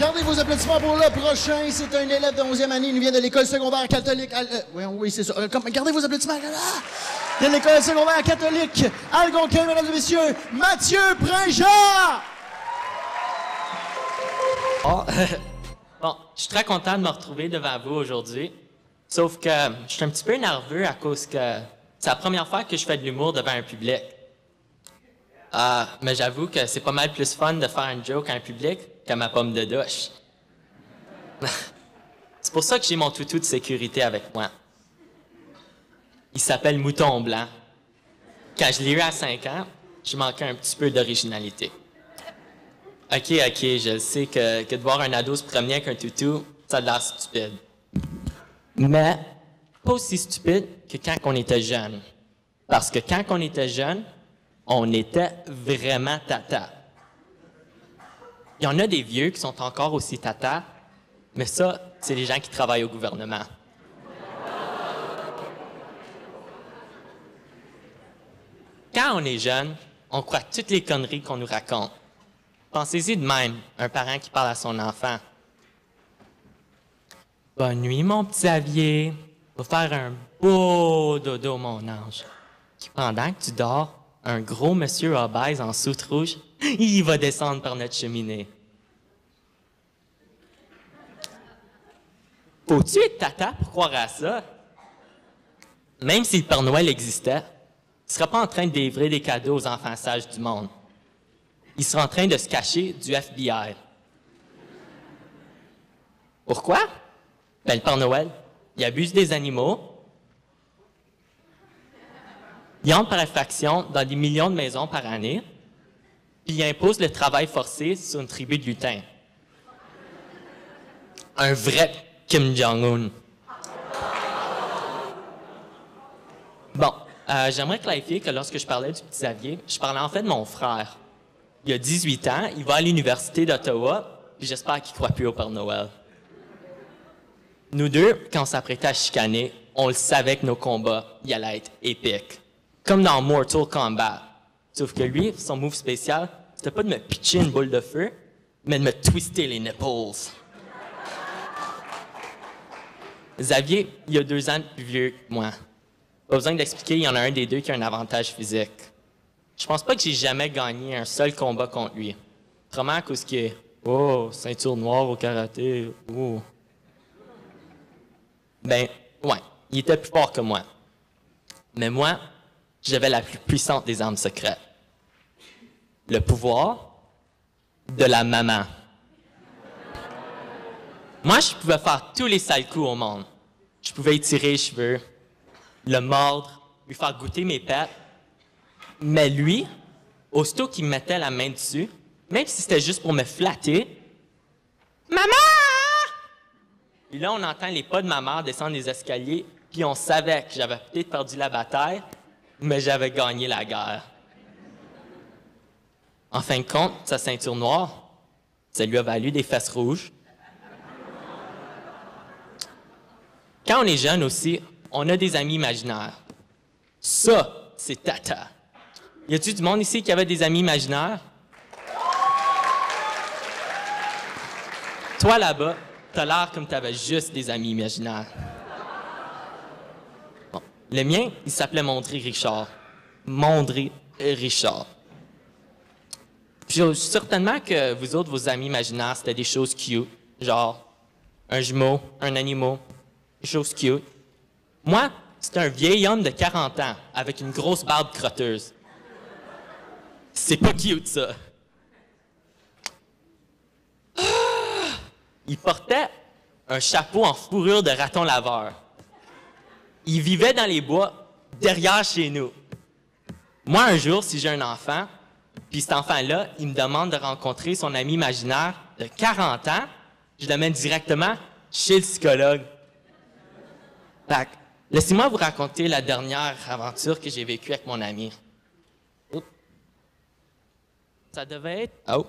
Gardez vos applaudissements pour le prochain. C'est un élève de 11e année. Il nous vient de l'école secondaire catholique. Oui, c'est ça. Gardez vos applaudissements. De l'école secondaire catholique Algonquin, mesdames et messieurs, Mathieu Prinja! Oh, bon, je suis très content de me retrouver devant vous aujourd'hui. Sauf que je suis un petit peu nerveux à cause que c'est la première fois que je fais de l'humour devant un public. Mais j'avoue que c'est pas mal plus fun de faire une joke à un public qu'à ma pomme de douche. C'est pour ça que j'ai mon toutou de sécurité avec moi. Il s'appelle Mouton Blanc. Quand je l'ai eu à 5 ans, je manquais un petit peu d'originalité. OK, je sais que de voir un ado se promener avec un toutou, ça a l'air stupide. Mais pas aussi stupide que quand on était jeune. Parce que quand on était jeune, on était vraiment tata. Il y en a des vieux qui sont encore aussi tata, mais ça, c'est les gens qui travaillent au gouvernement. Quand on est jeune, on croit toutes les conneries qu'on nous raconte. Pensez-y de même, un parent qui parle à son enfant. « Bonne nuit, mon petit Xavier. Va faire un beau dodo, mon ange. » Pendant que tu dors, un gros monsieur obèse en soute rouge, il va descendre par notre cheminée. Faut-tu être tata pour croire à ça? Même si le Père Noël existait, il ne sera pas en train de délivrer des cadeaux aux enfants sages du monde. Il sera en train de se cacher du FBI. Pourquoi? Ben, le Père Noël, il abuse des animaux, il entre par infraction dans des millions de maisons par année, puis il impose le travail forcé sur une tribu de lutins. Un vrai Kim Jong-un. Bon, j'aimerais clarifier que lorsque je parlais du petit Xavier, je parlais en fait de mon frère. Il a 18 ans, il va à l'Université d'Ottawa, puis j'espère qu'il ne croit plus au Père Noël. Nous deux, quand on s'apprêtait à chicaner, on le savait que nos combats, ils allaient être épiques. Comme dans Mortal Kombat. Sauf que lui, son move spécial, c'était pas de me pitcher une boule de feu, mais de me twister les nipples. Xavier, il a 2 ans de plus vieux que moi. Pas besoin d'expliquer, il y en a un des deux qui a un avantage physique. Je pense pas que j'ai jamais gagné un seul combat contre lui. Vraiment à cause qu'il est « Oh, ceinture noire au karaté, oh. » Ben, ouais, il était plus fort que moi. Mais moi, j'avais la plus puissante des armes secrètes. Le pouvoir de la maman. Moi, je pouvais faire tous les sales coups au monde. Je pouvais y tirer les cheveux, le mordre, lui faire goûter mes pets. Mais lui, aussitôt qu'il me mettait la main dessus, même si c'était juste pour me flatter, « Maman! » Puis là, on entend les pas de ma mère descendre les escaliers, puis on savait que j'avais peut-être perdu la bataille, mais j'avais gagné la guerre. En fin de compte, sa ceinture noire, ça lui a valu des fesses rouges. Quand on est jeune aussi, on a des amis imaginaires. Ça, c'est tata. Y a-t-il du monde ici qui avait des amis imaginaires? Toi, là-bas, t'as l'air comme t'avais juste des amis imaginaires. Bon. Le mien, il s'appelait Mondry Richard. Mondry Richard. Puis certainement que vous autres, vos amis imaginaires, c'était des choses cute, genre un jumeau, un animal, des choses cute. Moi, c'était un vieil homme de 40 ans avec une grosse barbe crotteuse. C'est pas cute, ça. Il portait un chapeau en fourrure de raton laveur. Il vivait dans les bois, derrière chez nous. Moi, un jour, si j'ai un enfant, puis cet enfant-là, il me demande de rencontrer son ami imaginaire de 40 ans, je l'amène directement chez le psychologue. Fait que, laissez-moi vous raconter la dernière aventure que j'ai vécue avec mon ami. Oups. Ça devait être... Oh!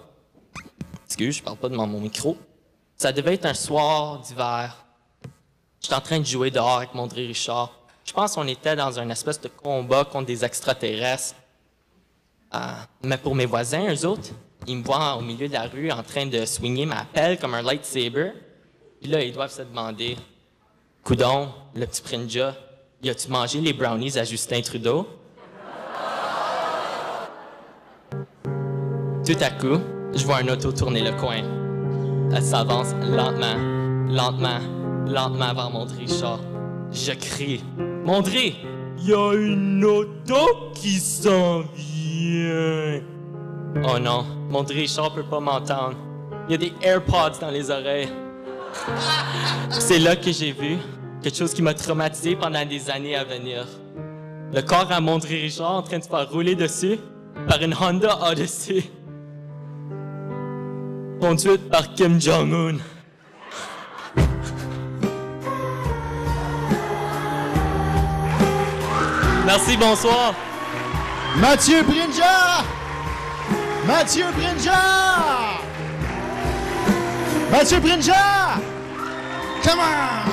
Excuse, je parle pas devant mon micro. Ça devait être un soir d'hiver. J'étais en train de jouer dehors avec Mondry Richard. Je pense qu'on était dans un espèce de combat contre des extraterrestres. Mais pour mes voisins, eux autres, il me voit au milieu de la rue en train de swinguer ma pelle comme un lightsaber. Puis là, ils doivent se demander, « Coudon, le petit Prinja, y a-tu mangé les brownies à Justin Trudeau? » Tout à coup, je vois un auto tourner le coin. Elle s'avance lentement, lentement, lentement vers Mondré Richard. Je crie, « Mondré, y a une auto qui s'en vient! » Oh non, Mondré Richard peut pas m'entendre. Il y a des AirPods dans les oreilles. C'est là que j'ai vu quelque chose qui m'a traumatisé pendant des années à venir. Le corps à Mondré Richard en train de se faire rouler dessus par une Honda Odyssey. Conduite par Kim Jong-un. Merci, bonsoir. Mathieu Prinja! Mathieu Prinja! Mathieu Prinja! Come on!